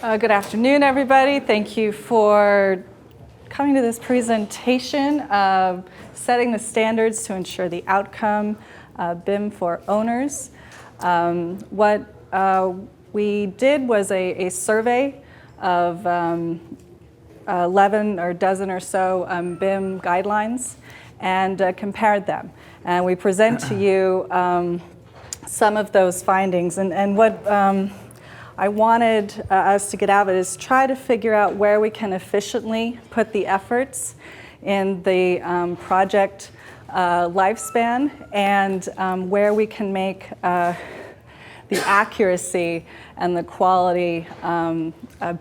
Good afternoon, everybody. Thank you for coming to this presentation of setting the standards to ensure the outcome BIM for owners. What we did was a survey of 11 or dozen or so BIM guidelines and compared them. And we present to you some of those findings. And what I wanted us to get out of it is try to figure out where we can efficiently put the efforts in the project lifespan and where we can make the accuracy and the quality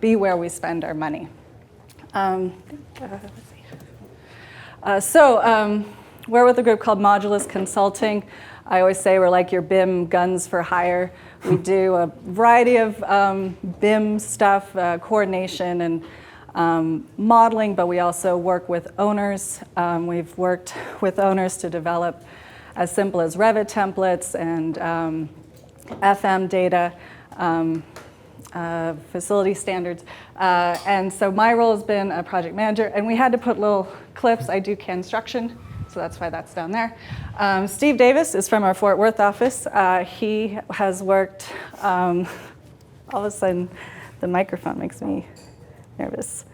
be where we spend our money. We're with a group called Modulus Consulting. I always say we're like your BIM guns for hire. We do a variety of BIM stuff, coordination and modeling, but we also work with owners. We've worked with owners to develop as simple as Revit Templates and FM data, facility standards. And so my role has been a project manager, and we had to put little clips. I do construction, so that's why that's down there. Steve Davis is from our Fort Worth office. He has worked, all of a sudden the microphone makes me nervous.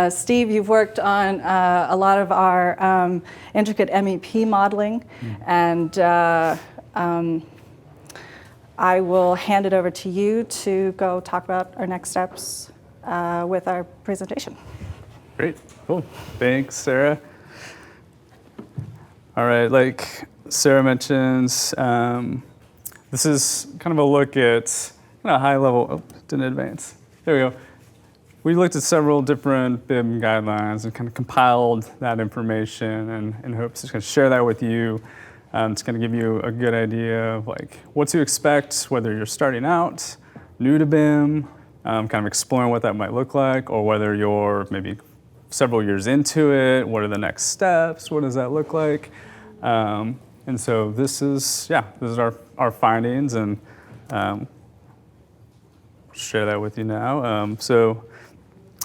Steve, you've worked on a lot of our intricate MEP modeling, and I will hand it over to you to go talk about our next steps with our presentation. Great, cool. Thanks, Sarah. All right, like Sarah mentions, this is kind of a look at a high level, oh, didn't advance. There we go. We looked at several different BIM guidelines and kind of compiled that information and in hopes to kind of share that with you. It's going to give you a good idea of like what to expect, whether you're starting out, new to BIM, kind of exploring what that might look like, or whether you're maybe several years into it, what are the next steps, what does that look like? And so this is our findings, and share that with you now. So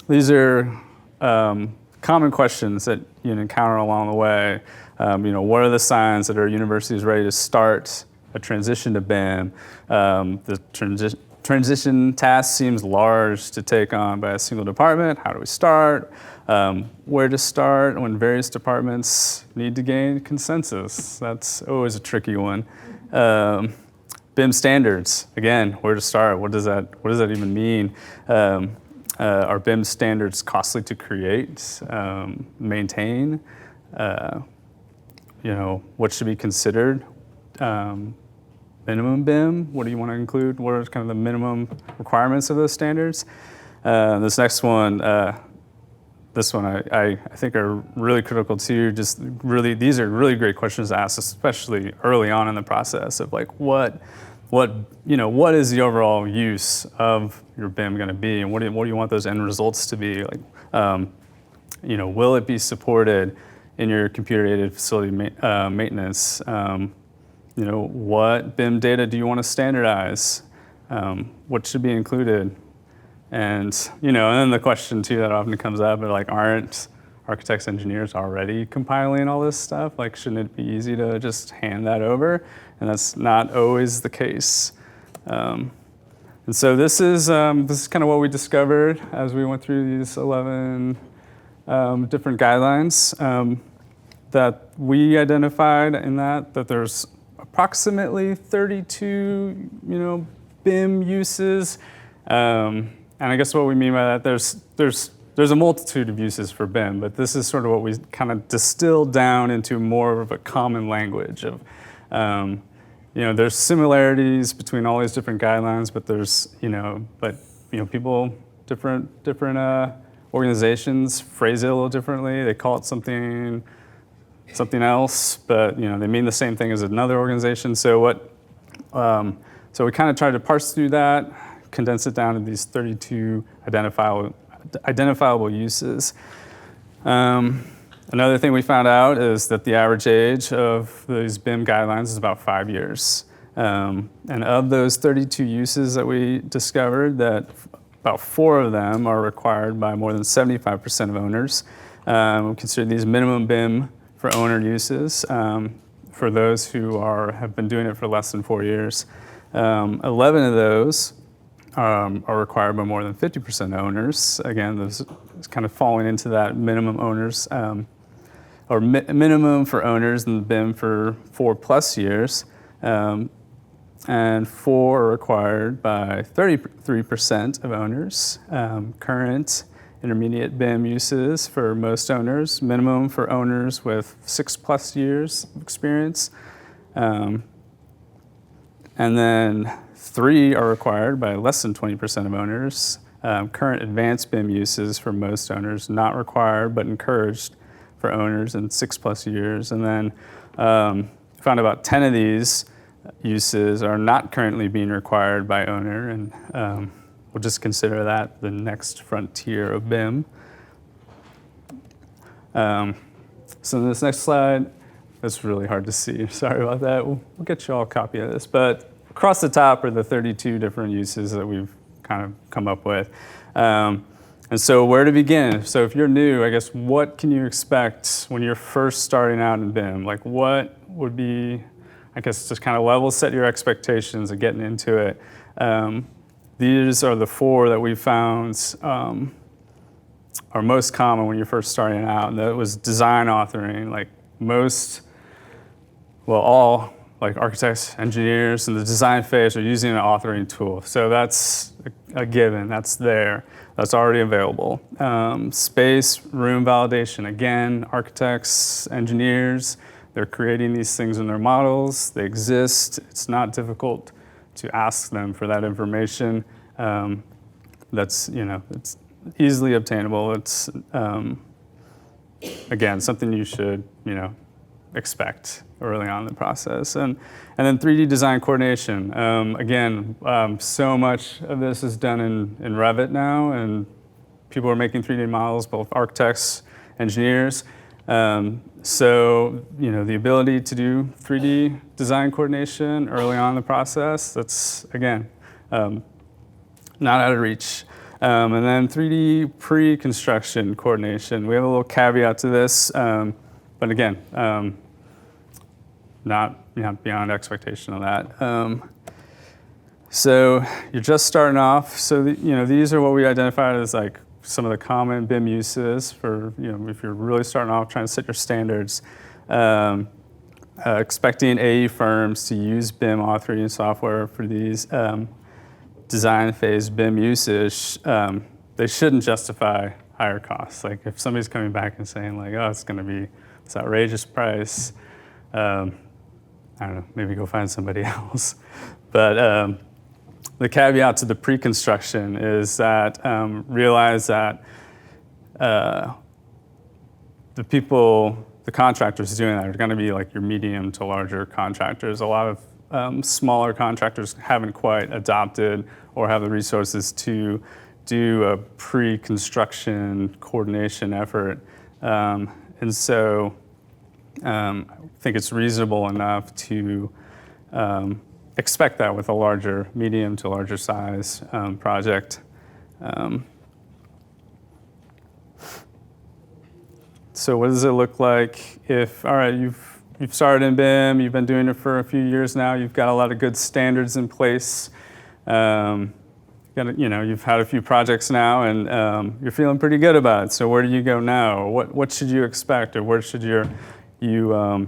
these are common questions that you encounter along the way. What are the signs that our university is ready to start a transition to BIM? The transition task seems large to take on by a single department. How do we start? Where to start when various departments need to gain consensus? That's always a tricky one. BIM standards, again, where to start? What does that even mean? Are BIM standards costly to create, maintain? What should be considered? Minimum BIM, what do you want to include? What are kind of the minimum requirements of those standards? This next one, I think are really critical too. These are really great questions to ask, especially early on in the process of like what is the overall use of your BIM going to be, and what do you want those end results to be? Like, will it be supported in your computer-aided facility maintenance? What BIM data do you want to standardize? What should be included? And then the question too that often comes up, like, aren't architects, engineers already compiling all this stuff? Like, shouldn't it be easy to just hand that over? And that's not always the case. And so this is kind of what we discovered as we went through these 11 different guidelines that we identified in that there's approximately 32, BIM uses. And I guess what we mean by that, there's a multitude of uses for BIM, but this is sort of what we kind of distilled down into more of a common language of, there's similarities between all these different guidelines, but there's, people, different organizations phrase it a little differently. They call it something else, but they mean the same thing as another organization. So we kind of tried to parse through that, condense it down to these 32 identifiable uses. Another thing we found out is that the average age of these BIM guidelines is about 5 years. And of those 32 uses that we discovered, that about 4 of them are required by more than 75% of owners. We consider these minimum BIM for owner uses for those who have been doing it for less than 4 years. 11 of those are required by more than 50% owners. Again, those is kind of falling into that minimum owners, minimum for owners in the BIM for 4+ years. And 4 are required by 33% of owners. Current intermediate BIM uses for most owners, minimum for owners with 6+ years of experience. And then 3 are required by less than 20% of owners. Current advanced BIM uses for most owners, not required but encouraged for owners in 6+ years. And then found about 10 of these uses are not currently being required by owner, and we'll just consider that the next frontier of BIM. So in this next slide, it's really hard to see. Sorry about that. We'll get you all a copy of this. But across the top are the 32 different uses that we've kind of come up with. And so where to begin? So if you're new, I guess, what can you expect when you're first starting out in BIM? Like, what would be, I guess, just kind of level set your expectations of getting into it. These are the 4 that we found are most common when you're first starting out. And that was design authoring. Like all like architects, engineers in the design phase are using an authoring tool. So that's a given, that's there, that's already available. Space, room validation, again, architects, engineers, they're creating these things in their models, they exist. It's not difficult to ask them for that information. It's easily obtainable. It's, again, something you should, expect early on in the process. And then 3D design coordination. So much of this is done in Revit now, and people are making 3D models, both architects, engineers. The ability to do 3D design coordination early on in the process, that's, again, not out of reach. And then 3D pre-construction coordination. We have a little caveat to this, but again, not beyond expectation of that. So you're just starting off. So these are what we identified as like some of the common BIM uses for if you're really starting off trying to set your standards. Expecting AE firms to use BIM authoring software for these design phase BIM usage. They shouldn't justify higher costs. Like if somebody's coming back and saying like, oh, it's going to be this outrageous price, I don't know, maybe go find somebody else. But the caveat to the pre-construction is that realize that the contractors doing that are going to be like your medium to larger contractors. A lot of smaller contractors haven't quite adopted or have the resources to do a pre-construction coordination effort. And so I think it's reasonable enough to expect that with a medium to larger size project. So what does it look like if, all right, you've started in BIM, you've been doing it for a few years now, you've got a lot of good standards in place, you've had a few projects now, and you're feeling pretty good about it. So where do you go now? What should you expect, or where should you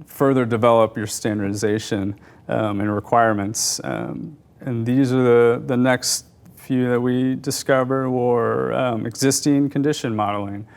further develop your standardization and requirements? And these are the next few that we discover were existing condition modeling.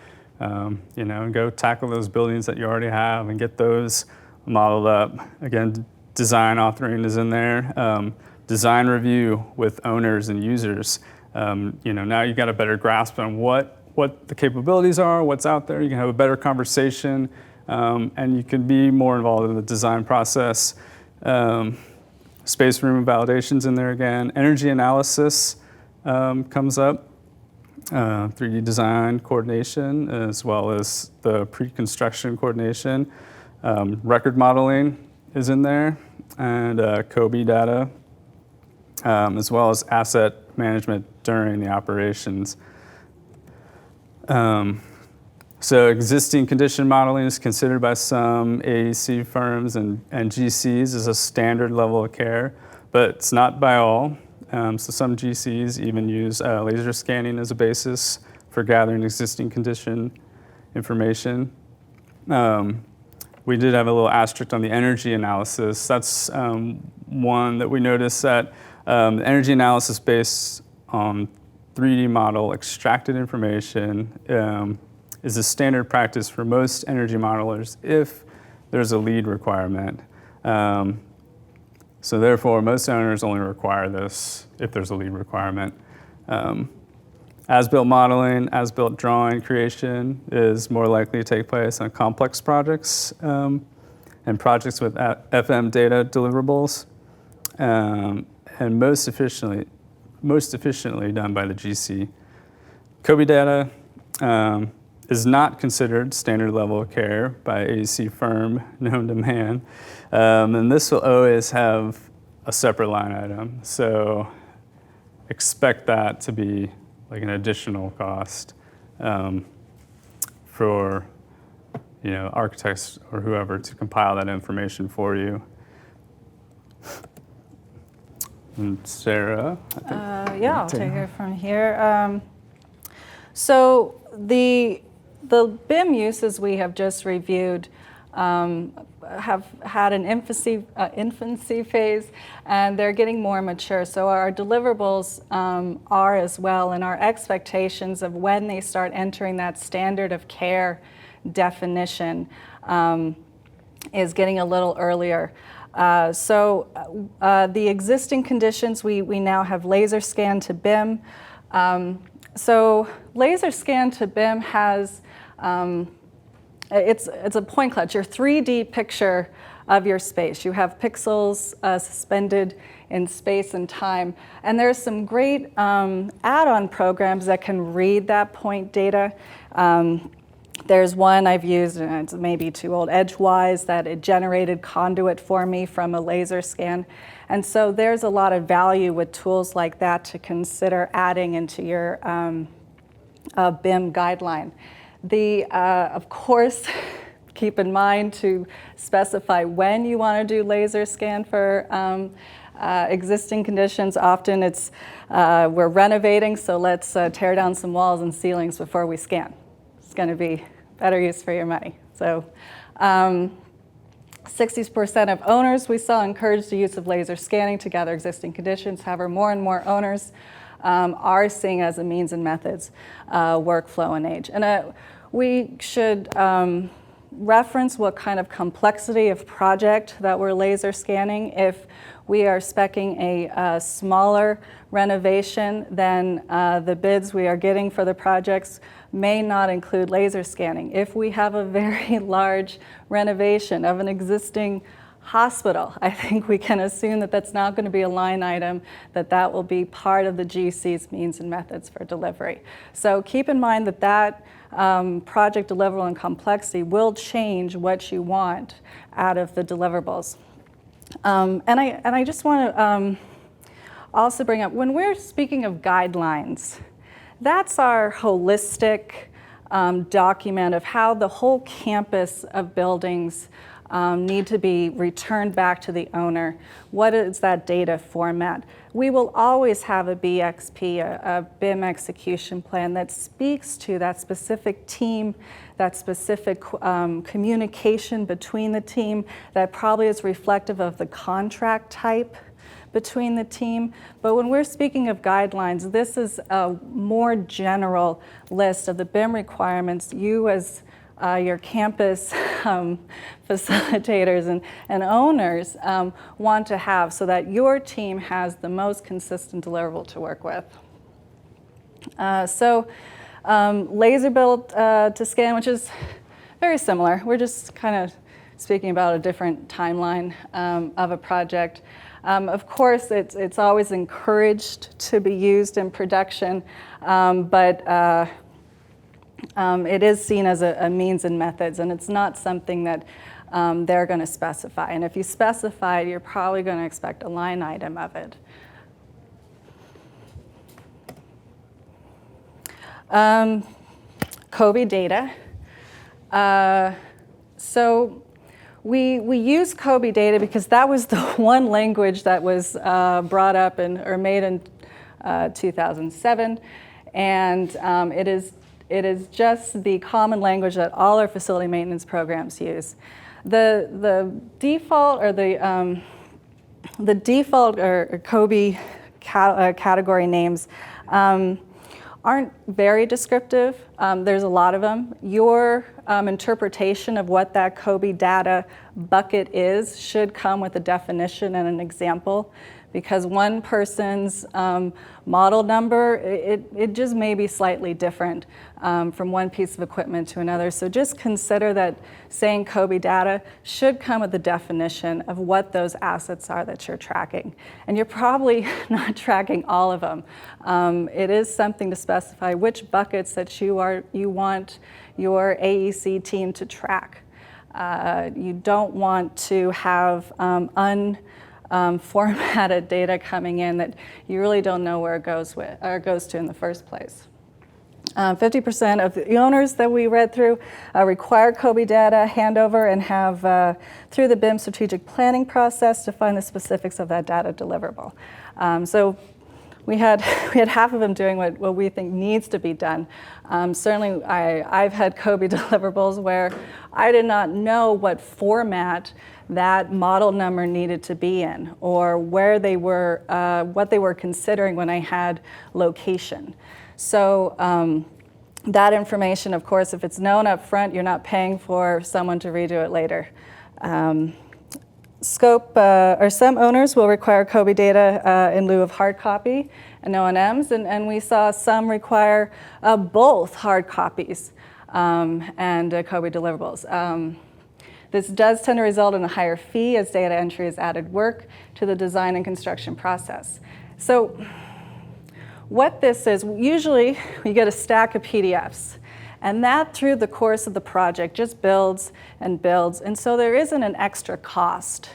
Go tackle those buildings that you already have and get those modeled up. Again, design authoring is in there. Design review with owners and users. Now you've got a better grasp on what the capabilities are, what's out there. You can have a better conversation, and you can be more involved in the design process. Space, room, validation's in there again. Energy analysis comes up. 3D design coordination, as well as the pre-construction coordination. Record modeling is in there. and Cobie Data, as well as asset management during the operations. So existing condition modeling is considered by some AEC firms and GCs as a standard level of care, but it's not by all. So some GCs even use laser scanning as a basis for gathering existing condition information. We did have a little asterisk on the energy analysis. That's one that we noticed that the energy analysis based on 3D model extracted information is a standard practice for most energy modelers if there's a lead requirement. So therefore, most owners only require this if there's a lead requirement. As-built modeling, as-built drawing creation is more likely to take place on complex projects and projects with FM data deliverables, and most efficiently done by the GC. Cobie Data is not considered standard level of care by AEC firm known to man, and this will always have a separate line item. So expect that to be like an additional cost for architects or whoever to compile that information for you. And Sarah, I think. Yeah, I'll take it from here. So the BIM uses we have just reviewed have had an infancy phase, and they're getting more mature. So our deliverables are as well, and our expectations of when they start entering that standard of care definition is getting a little earlier. So the existing conditions, we now have laser scan to BIM. So laser scan to BIM has, it's a point cloud, your 3D picture of your space. You have pixels suspended in space and time. And there's some great add-on programs that can read that point data. There's one I've used, and it's maybe too old, Edgewise, that it generated conduit for me from a laser scan. And so there's a lot of value with tools like that to consider adding into your BIM guideline. Of course, keep in mind to specify when you want to do laser scan for existing conditions. Often it's we're renovating, so let's tear down some walls and ceilings before we scan. It's going to be better use for your money. So 60% of owners we saw encouraged the use of laser scanning to gather existing conditions. However, more and more owners are seeing as a means and methods workflow and age. And we should reference what kind of complexity of project that we're laser scanning. If we are speccing a smaller renovation, then the bids we are getting for the projects may not include laser scanning. If we have a very large renovation of an existing hospital, I think we can assume that that's not going to be a line item, that will be part of the GC's means and methods for delivery. So keep in mind that project deliverable and complexity will change what you want out of the deliverables. And I just want to also bring up, when we're speaking of guidelines, that's our holistic document of how the whole campus of buildings need to be returned back to the owner. What is that data format? We will always have a BXP, a BIM Execution Plan, that speaks to that specific team, that specific communication between the team, that probably is reflective of the contract type between the team. But when we're speaking of guidelines, this is a more general list of the BIM requirements you as your campus facilitators and owners want to have, so that your team has the most consistent deliverable to work with. Laser build to scan, which is very similar. We're just kind of speaking about a different timeline of a project. Of course, it's always encouraged to be used in production, but it is seen as a means and methods, and it's not something that they're going to specify. And if you specify it, you're probably going to expect a line item of it. Cobie Data. So we use Cobie Data because that was the one language that was brought up or made in 2007, and it is just the common language that all our facility maintenance programs use. The default or the default or Cobie category names aren't very descriptive. There's a lot of them. Your interpretation of what that Cobie Data bucket is should come with a definition and an example, because one person's model number, it just may be slightly different from one piece of equipment to another. So just consider that saying Cobie Data should come with a definition of what those assets are that you're tracking. And you're probably not tracking all of them. It is something to specify which buckets that you want your AEC team to track. You don't want to have formatted data coming in that you really don't know where it goes to in the first place. 50% of the owners that we read through require Cobie Data handover and have, through the BIM strategic planning process, define the specifics of that data deliverable. So we had half of them doing what we think needs to be done. Certainly, I've had Cobie deliverables where I did not know what format that model number needed to be in, or where they were, what they were considering when I had location. So that information, of course, if it's known up front, you're not paying for someone to redo it later. Scope, or some owners will require Cobie Data in lieu of hard copy and O&Ms, and we saw some require both hard copies and Cobie deliverables. This does tend to result in a higher fee as data entry is added work to the design and construction process. So what this is, usually we get a stack of PDFs, and that through the course of the project just builds and builds, and so there isn't an extra cost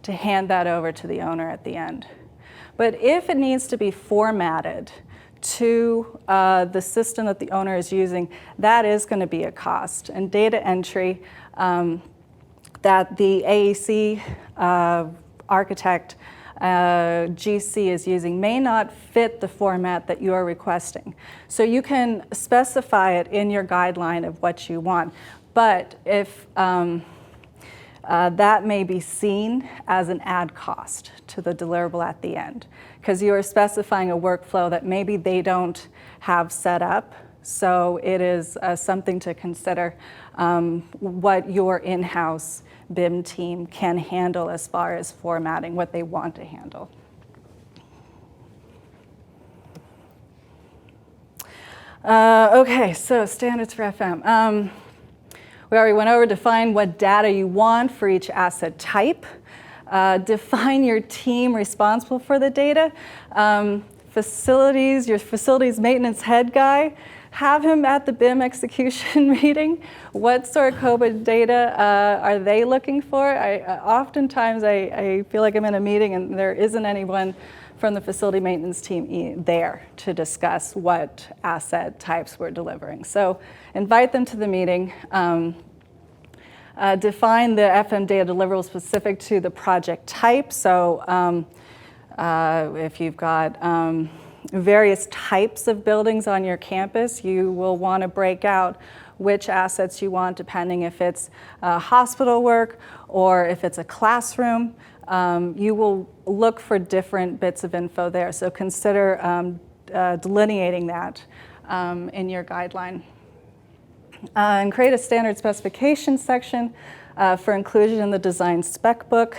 to hand that over to the owner at the end. But if it needs to be formatted to the system that the owner is using, that is going to be a cost. And data entry that the AEC architect GC is using may not fit the format that you are requesting. So you can specify it in your guideline of what you want, but if that may be seen as an add cost to the deliverable at the end, because you are specifying a workflow that maybe they don't have set up. So it is something to consider what your in-house BIM team can handle as far as formatting, what they want to handle. Okay, so standards for FM. We already went over, define what data you want for each asset type. Define your team responsible for the data. Facilities, your facilities maintenance head guy, have him at the BIM execution meeting. What sort of Cobie data are they looking for? Oftentimes I feel like I'm in a meeting and there isn't anyone from the facility maintenance team there to discuss what asset types we're delivering. So invite them to the meeting. Define the FM data deliverable specific to the project type. So if you've got various types of buildings on your campus, you will want to break out which assets you want, depending if it's hospital work or if it's a classroom. You will look for different bits of info there. So consider delineating that in your guideline. And create a standard specification section for inclusion in the design spec book.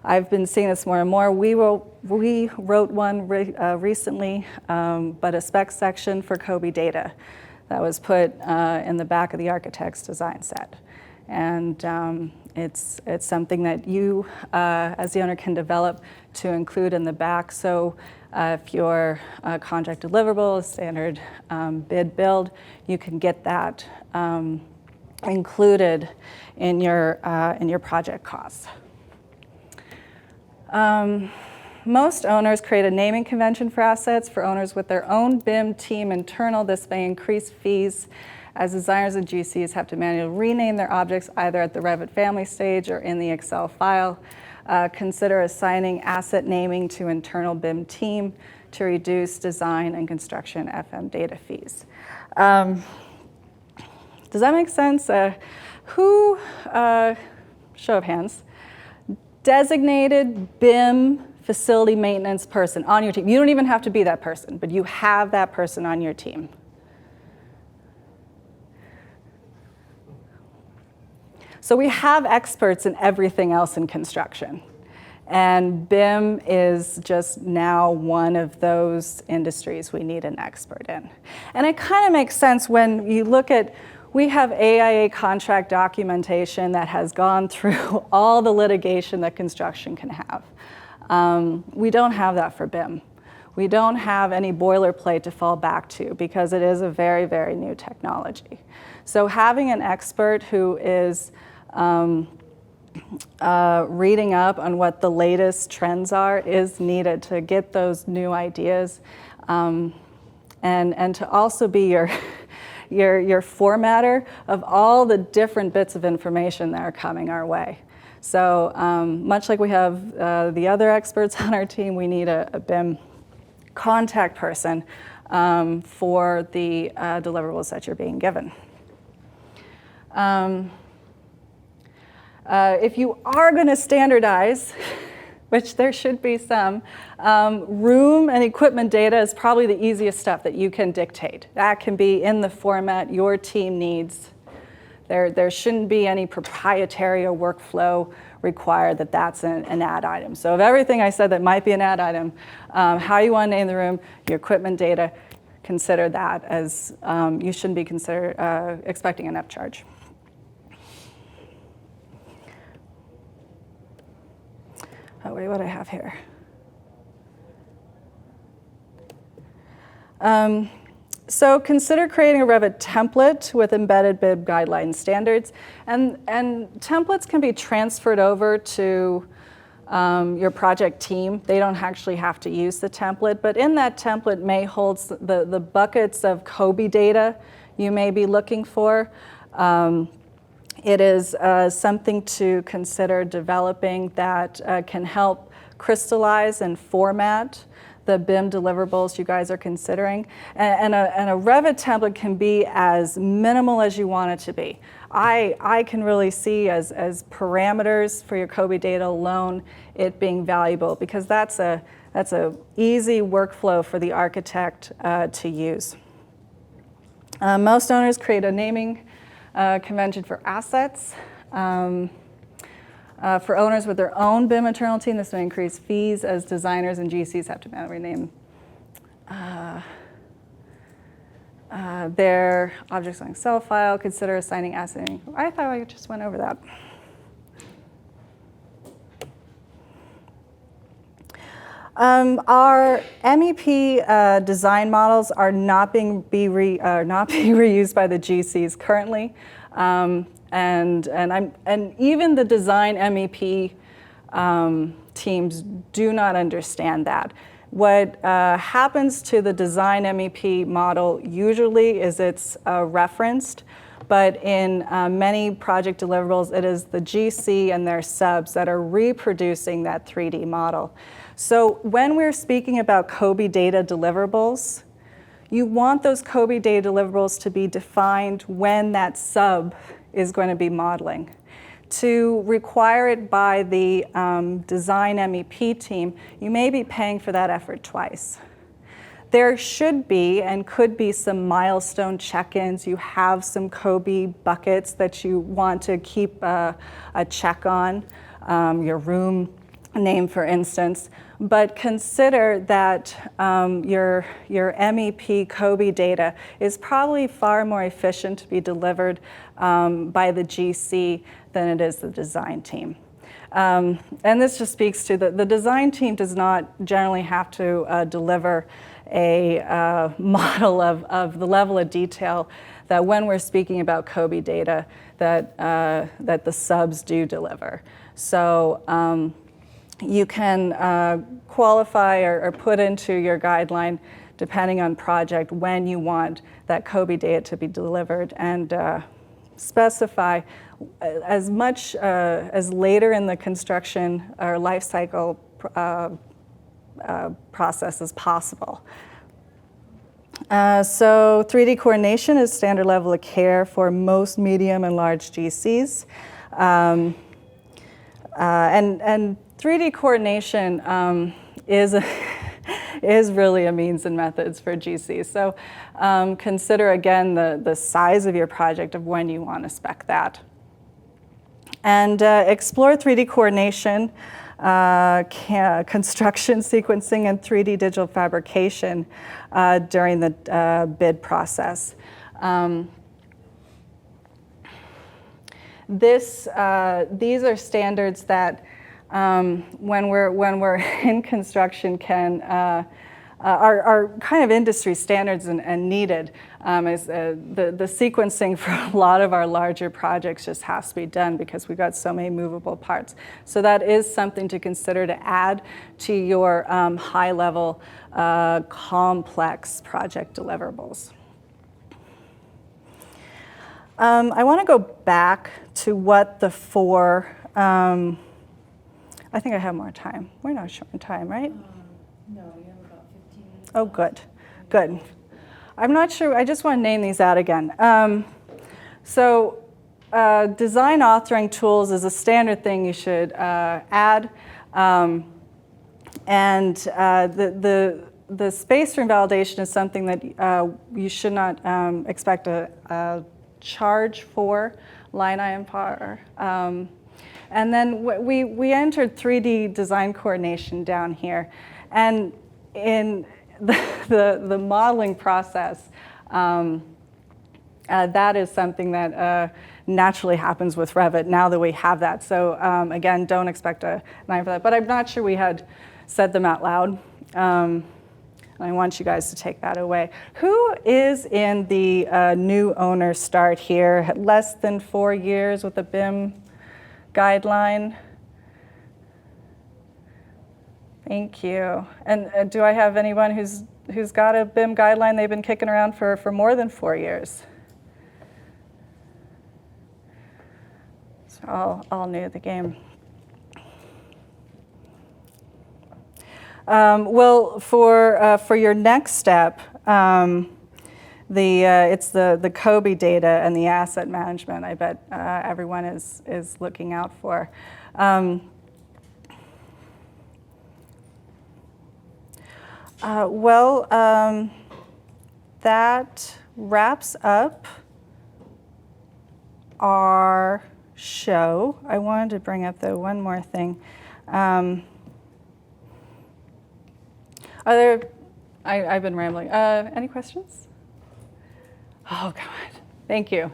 I've been seeing this more and more. We wrote one recently, but a spec section for Cobie Data that was put in the back of the architect's design set. And it's something that you, as the owner, can develop to include in the back. So if your contract deliverable is standard bid build, you can get that included in your project costs. Most owners create a naming convention for assets. For owners with their own BIM team internal, this may increase fees as designers and GCs have to manually rename their objects either at the Revit family stage or in the Excel file. Consider assigning asset naming to internal BIM team to reduce design and construction FM data fees. Does that make sense? Who, show of hands, designated BIM facility maintenance person on your team? You don't even have to be that person, but you have that person on your team. So we have experts in everything else in construction. And BIM is just now one of those industries we need an expert in. And it kind of makes sense when you look at, we have AIA contract documentation that has gone through all the litigation that construction can have. We don't have that for BIM. We don't have any boilerplate to fall back to because it is a very, very new technology. So having an expert who is reading up on what the latest trends are is needed to get those new ideas, and to also be your formatter of all the different bits of information that are coming our way. So much like we have the other experts on our team, we need a BIM contact person for the deliverables that you're being given. If you are going to standardize, which there should be some, room and equipment data is probably the easiest stuff that you can dictate. That can be in the format your team needs. There shouldn't be any proprietary or workflow required that's an add item. So of everything I said that might be an add item, how you want to name the room, your equipment data, consider that as you shouldn't be expecting an upcharge. Oh, wait, what do I have here? So consider creating a Revit template with embedded BIM guideline standards. And templates can be transferred over to your project team. They don't actually have to use the template, but in that template may hold the buckets of Cobie data you may be looking for. It is something to consider developing that can help crystallize and format the BIM deliverables you guys are considering. And a Revit template can be as minimal as you want it to be. I can really see as parameters for your Cobie data alone it being valuable because that's a easy workflow for the architect to use. Most owners create a naming convention for assets. For owners with their own BIM internal team, this may increase fees as designers and GCs have to rename their objects on Excel file. Consider assigning asset. I thought I just went over that. Our MEP design models are not being reused by the GCs currently. And even the design MEP teams do not understand that. What happens to the design MEP model usually is it's referenced, but in many project deliverables, it is the GC and their subs that are reproducing that 3D model. So when we're speaking about Cobie Data deliverables, you want those Cobie Data deliverables to be defined when that sub is going to be modeling. To require it by the design MEP team, you may be paying for that effort twice. There should be and could be some milestone check-ins. You have some Cobie buckets that you want to keep a check on, your room name, for instance. But consider that your MEP Cobie data is probably far more efficient to be delivered by the GC than it is the design team. And this just speaks to the design team does not generally have to deliver a model of the level of detail that when we're speaking about Cobie data that the subs do deliver. So you can qualify or put into your guideline, depending on project, when you want that Cobie data to be delivered, and specify as much as later in the construction or life cycle process as possible. So 3D coordination is standard level of care for most medium and large GCs. And 3D coordination is really a means and methods for GCs. So consider again the size of your project of when you want to spec that. And explore 3D coordination, construction sequencing, and 3D digital fabrication during the bid process. These are standards that when we're in construction are kind of industry standards and needed. As the sequencing for a lot of our larger projects just has to be done because we've got so many movable parts. So that is something to consider to add to your high-level, complex project deliverables. I want to go back to what the four, I think I have more time. We're not short on time, right? No, you have about 15 minutes. Oh, good, good. I'm not sure, I just want to name these out again. Design authoring tools is a standard thing you should add. The space room validation is something that you should not expect a charge for, line item for. And then we entered 3D design coordination down here. And in the modeling process, that is something that naturally happens with Revit now that we have that. So again, don't expect a 9 for that. But I'm not sure we had said them out loud. I want you guys to take that away. Who is in the new owner start here, less than 4 years with the BIM guideline? Thank you. And do I have anyone who's got a BIM guideline they've been kicking around for more than 4 years? So all new to the game. Well, for your next step, it's the Cobie data and the asset management. I bet everyone is looking out for. That wraps up our show. I wanted to bring up one more thing. I've been rambling. Any questions? Oh, God. Thank you.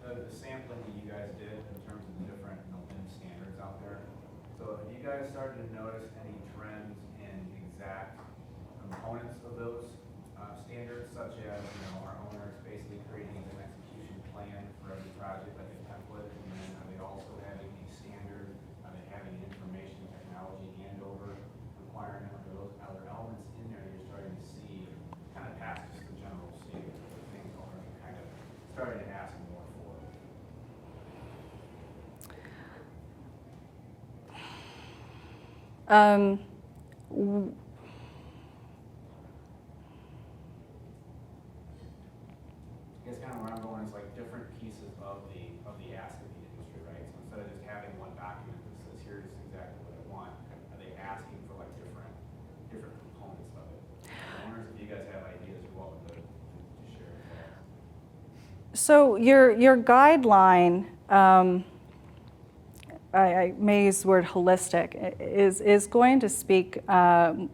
The sampling that you guys did in terms of the different BIM standards out there. So have you guys started to notice any trends in exact components of those standards, such as our owners basically creating an execution plan for every project like a template, and then are they also having a standard? Are they having an information technology handover requirement? Are those other elements in there you're starting to see kind of past just the general statement of things already kind of starting to ask more for? I guess kind of where I'm going is like different pieces of the ask of the industry, right? So instead of just having one document that says here's exactly what I want, are they asking for like different components of it? I wonder if you guys have ideas of what would to share with that. So your guideline, I may use the word holistic, is going to speak to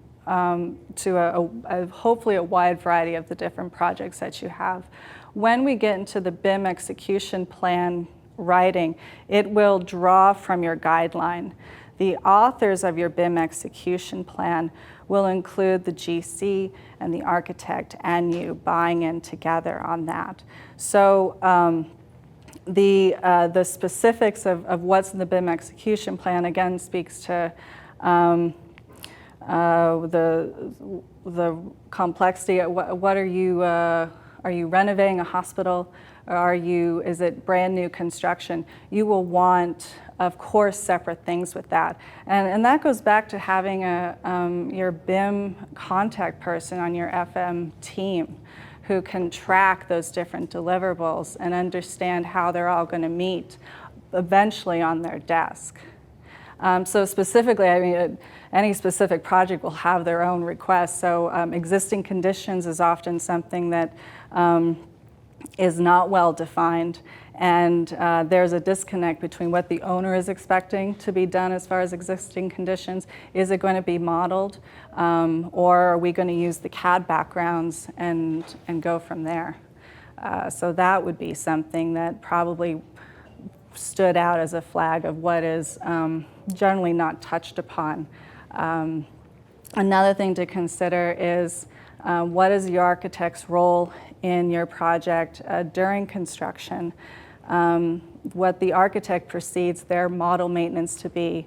hopefully a wide variety of the different projects that you have. When we get into the BIM Execution Plan writing, it will draw from your guideline. The authors of your BIM execution plan will include the GC and the architect and you buying in together on that. So the specifics of what's in the BIM execution plan again speaks to the complexity. What are you renovating a hospital? Or is it brand new construction? You will want, of course, separate things with that. And that goes back to having your BIM contact person on your FM team who can track those different deliverables and understand how they're all going to meet eventually on their desk. So specifically, I mean, any specific project will have their own requests. So existing conditions is often something that is not well defined, and there's a disconnect between what the owner is expecting to be done as far as existing conditions. Is it going to be modeled, or are we going to use the CAD backgrounds and go from there? So that would be something that probably stood out as a flag of what is generally not touched upon. Another thing to consider is what is the architect's role in your project during construction? What the architect perceives their model maintenance to be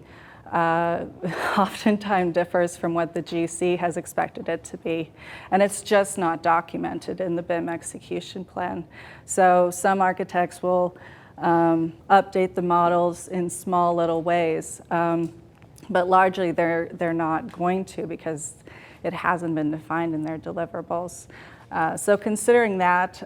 oftentimes differs from what the GC has expected it to be. And it's just not documented in the BIM execution plan. So some architects will update the models in small little ways, but largely they're not going to because it hasn't been defined in their deliverables. So considering that,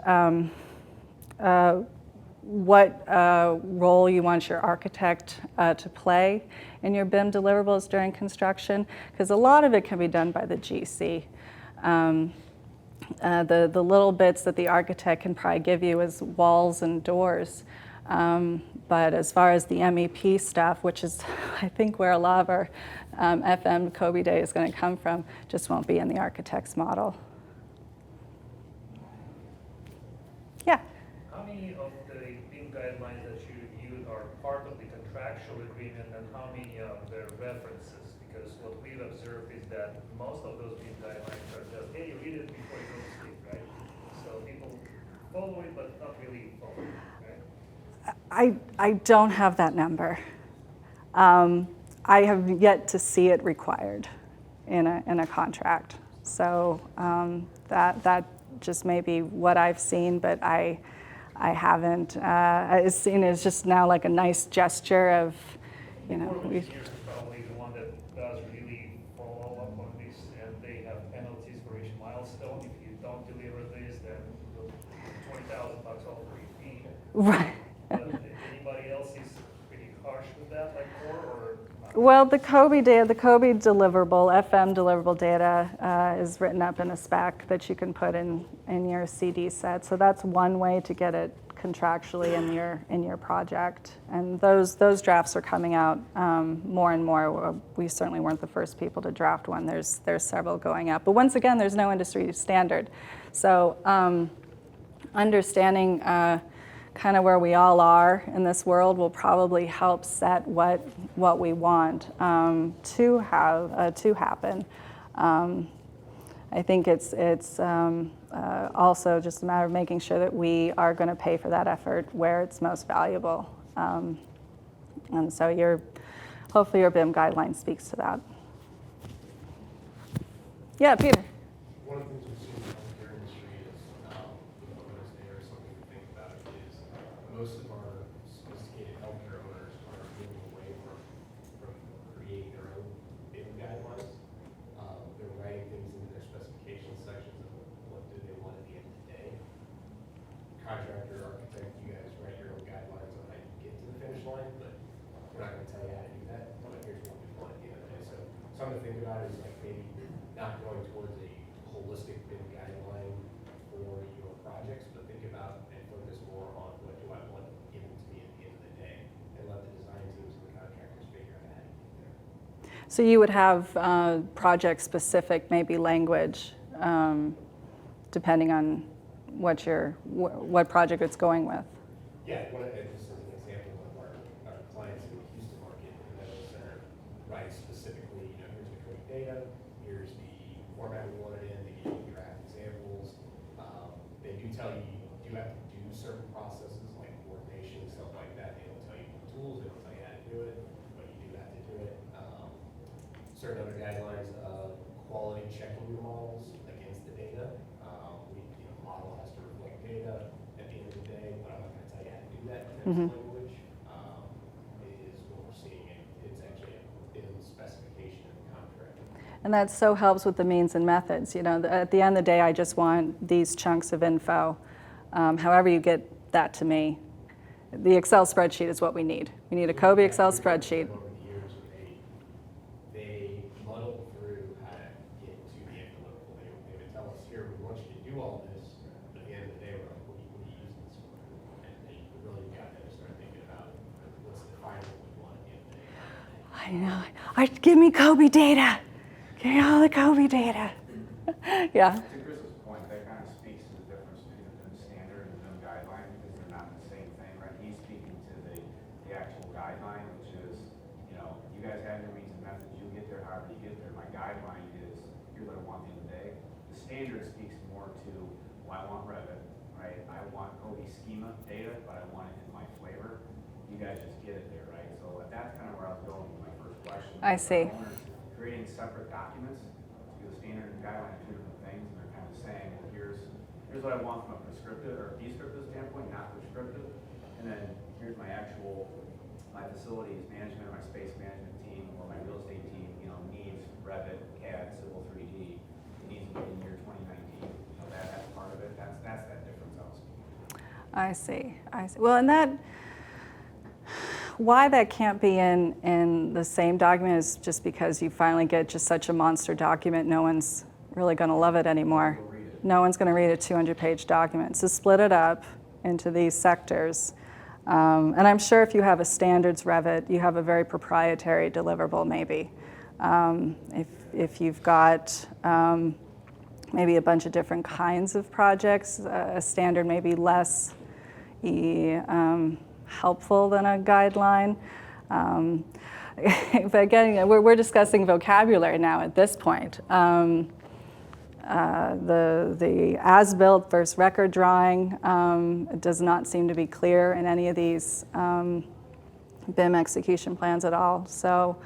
what role you want your architect to play in your BIM deliverables during construction, because a lot of it can be done by the GC. The little bits that the architect can probably give you is walls and doors. But as far as the MEP stuff, which is I think where a lot of our FM Cobie Data is going to come from, just won't be in the architect's model. Yeah? How many of the BIM guidelines that you reviewed are part of the contractual agreement, and how many of the references? Because what we've observed is that most of those BIM guidelines are just, hey, you read it before you go to sleep, right? So people follow it, but not really follow it, right? I don't have that number. I have yet to see it required in a contract. So that just may be what I've seen, but I haven't. It's seen as just now like a nice gesture of, you know. Engineers is probably the one that does really follow up on this, and they have penalties for each milestone. If you don't deliver this, then $20,000 off for your fee. Right. But anybody else is pretty harsh with that, like more or not? Well, the Cobie data, the Cobie deliverable, FM deliverable data is written up in a spec that you can put in your CD set. So that's one way to get it contractually in your project. And those drafts are coming out more and more. We certainly weren't the first people to draft one. There's several going out. But once again, there's no industry standard. So understanding kind of where we all are in this world will probably help set what we want to happen. I think it's also just a matter of making sure that we are going to pay for that effort where it's most valuable. And so hopefully your BIM guideline speaks to that. Yeah, Peter. One of the things we see in the healthcare industry is, with owners there, something to think about is most of our sophisticated healthcare owners are moving away from creating their own BIM guidelines. They're writing things into their specification sections of what do they want at the end of the day. Contractor, architect, you guys write your own guidelines on how you get to the finish line, but we're not going to tell you how to do that. But here's what we want at the end of the day. So something to think about is like maybe not going towards a holistic BIM guideline for your projects, but think about and focus more on what do I want given to me at the end of the day, and let the design teams and the contractors figure out how to get there. So you would have project-specific maybe language depending on what project it's going with. Yeah, just as an example, mind checking your models against the data. The model has to reflect data at the end of the day, but I'm not going to tell you how to do that in text language. Is what we're seeing. It's actually in the specification of the contract. And that so helps with the means and methods. You know, at the end of the day, I just want these chunks of info. However you get that to me, the Excel spreadsheet is what we need. We need a Cobie Excel spreadsheet. Over the years, they muddle through how to get to the end deliverable. They would tell us, here, we want you to do all this, but at the end of the day, we're like, what are you using this for? And you really got to start thinking about what's the final we want at the end of the day. I know. Give me Cobie Data. Give me all the Cobie Data. Yeah. To Chris's point, that kind of speaks to the difference between the BIM standard and the BIM guideline, because they're not the same thing, right? He's speaking to the actual guideline, which is, you know, you guys have your means and methods, you get there however you get there. My guideline is, here's what I want at the end of the day. The standard speaks more to, well, I want Revit, right? I want Cobie schema data, but I want it in my flavor. You guys just get it there, right? So that's kind of where I was going with my first question. I see. Creating separate documents, the standard and guideline are two different things, and they're kind of saying, well, here's what I want from a prescriptive or descriptive standpoint, not prescriptive, and then here's my facilities management, or my space management team, or my real estate team, you know, needs Revit, CAD, Civil 3D, it needs to be in year 2019. You know, that's part of it. That's that difference I was speaking. I see. Well, and that, why that can't be in the same document is just because you finally get just such a monster document, no one's really going to love it anymore. No one's going to read a 200-page document. So split it up into these sectors. And I'm sure if you have a standards Revit, you have a very proprietary deliverable maybe. If you've got maybe a bunch of different kinds of projects, a standard may be less helpful than a guideline. But again, we're discussing vocabulary now at this point. The as-built versus record drawing it does not seem to be clear in any of these BIM execution plans at all. So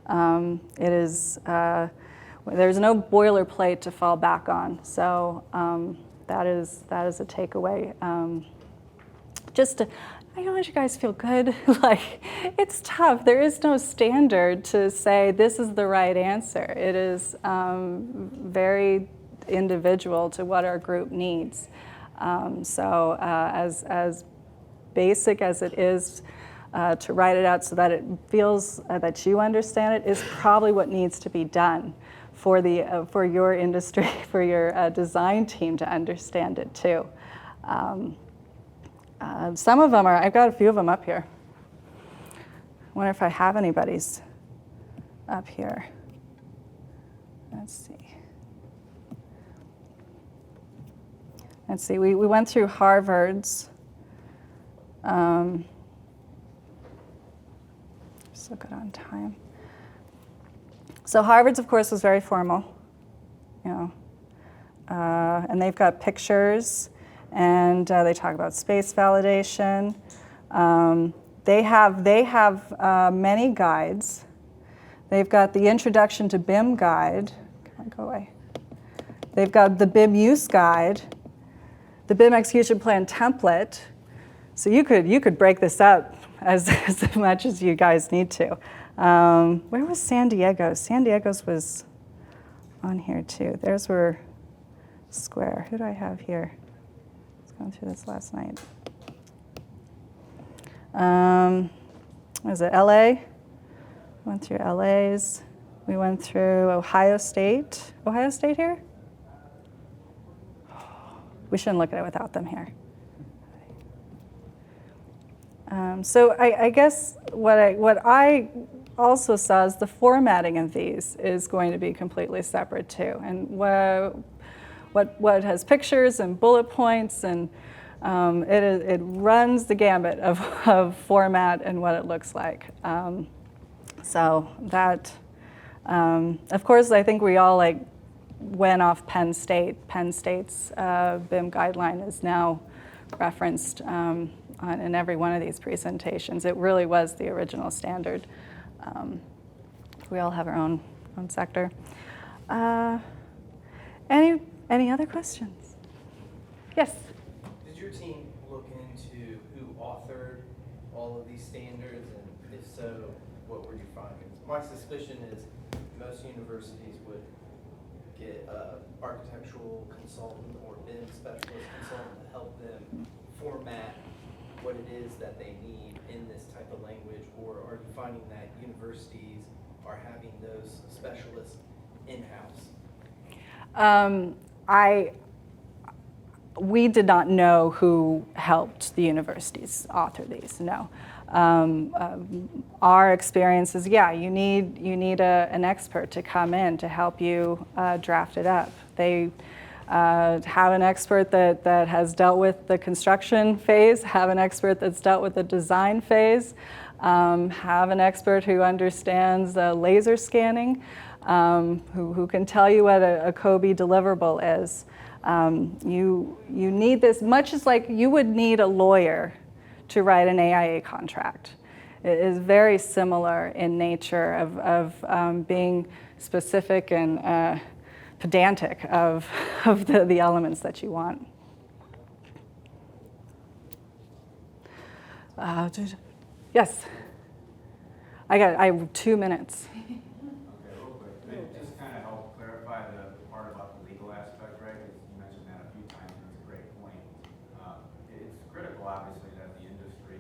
it is, there's no boilerplate to fall back on. So that is a takeaway. I don't want you guys to feel good. Like, it's tough. There is no standard to say this is the right answer. It is very individual to what our group needs. So as basic as it is to write it out so that it feels that you understand it is probably what needs to be done for your industry, for your design team to understand it too. Some of them I've got a few of them up here. I wonder if I have anybody's up here. Let's see, we went through Harvard's. Just look it on time. So Harvard's, of course, was very formal, you know, and they've got pictures. And they talk about space validation. They have many guides. They've got the Introduction to BIM guide. Come on, go away. They've got the BIM Use guide, the BIM Execution Plan template. So you could break this up as much as you guys need to. Where was San Diego? San Diego's was on here too. There's where Square. Who do I have here? Going through this last night. Was it LA? Went through LA's. We went through Ohio State. Ohio State here? We shouldn't look at it without them here. So I guess what I also saw is the formatting of these is going to be completely separate too. And what has pictures and bullet points, and it runs the gambit of format and what it looks like. So that, of course, I think we all went off Penn State. Penn State's BIM guideline is now referenced in every one of these presentations. It really was the original standard. We all have our own sector. Any other questions? Yes. Did your team look into who authored all of these standards, and if so, what were your findings? My suspicion is most universities would get an architectural consultant or BIM specialist consultant to help them format what it is that they need in this type of language, or are you finding that universities are having those specialists in-house? We did not know who helped the universities author these, no. Our experience is, yeah, you need an expert to come in to help you draft it up. They have an expert that has dealt with the construction phase, have an expert that's dealt with the design phase, have an expert who understands laser scanning, who can tell you what a Cobie deliverable is. You need this, much as like you would need a lawyer to write an AIA contract. It is very similar in nature of being specific and pedantic of the elements that you want. Yes. I have 2 minutes. Okay, real quick, just kind of help clarify the part about the legal aspect, right? Because you mentioned that a few times, and it's a great point. It's critical, obviously, that the industry,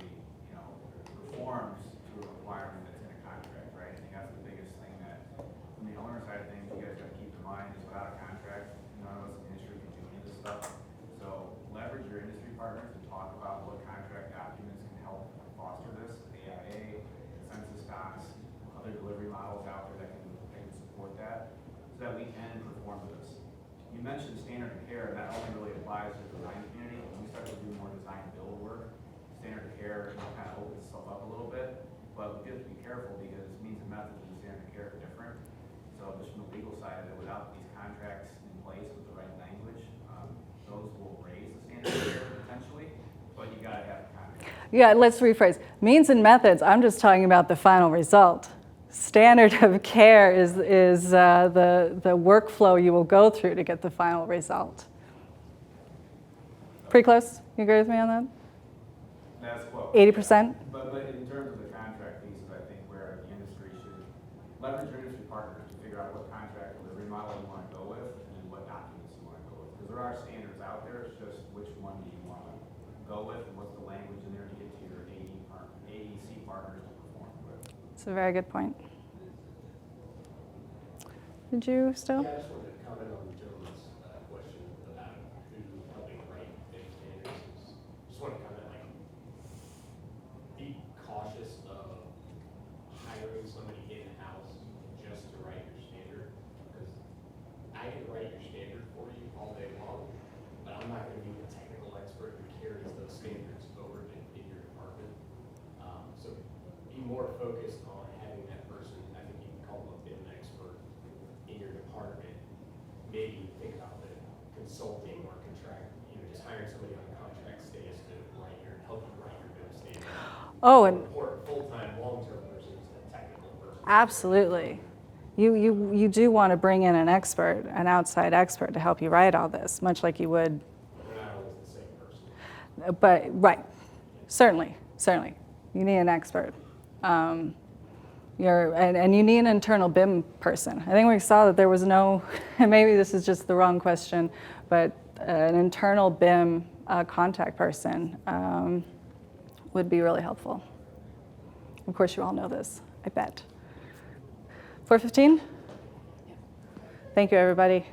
performs to a requirement that's in a contract, right? I think that's the biggest thing that, from the owner side of things, you guys got to keep in mind is without a contract, none of us in the industry can do any of this stuff. So leverage your industry partners and talk about what contract documents can help foster this, AIA, consensus docs, other delivery models out there that can support that, so that we can perform this. You mentioned standard of care, and that only really applies to the design community. When we start to do more design build work, standard of care kind of opens itself up a little bit, but we have to be careful because means and methods and standard of care are different. So just from the legal side of it, without these contracts in place with the right language, those will raise the standard of care potentially, but you gotta have a contract. Yeah, let's rephrase. Means and methods, I'm just talking about the final result. Standard of care is the workflow you will go through to get the final result. Pretty close? You agree with me on that? That's close. 80%? But in terms of the contract pieces, I think where the industry should leverage your industry partners to figure out what contract delivery model you want to go with and then what documents you want to go with. Because there are standards out there, it's just which one do you want to go with and what's the language in there to get to your AEC partners to perform with. It's a very good point. Did you still? Yeah, I just wanted to comment on the gentleman's question about who helping write BIM standards. Just want to comment, be cautious of hiring somebody in-house just to write your standard, because I can write your standard for you all day long, but I'm not going to be the technical expert who carries those standards over in your department. So be more focused on having that person, I think you can call them a BIM expert, in your department. Maybe think about the consulting or contract, just hiring somebody on a contract status to help you write your BIM standard. Oh, and Or a full-time, long-term person is a technical person. absolutely. You do want to bring in an expert, an outside expert to help you write all this, much like you would. They're not always the same person. But, right, certainly. You need an expert. And you need an internal BIM person. I think we saw that there was no, and maybe this is just the wrong question, but an internal BIM contact person would be really helpful. Of course, you all know this, I bet. 4:15? Thank you, everybody.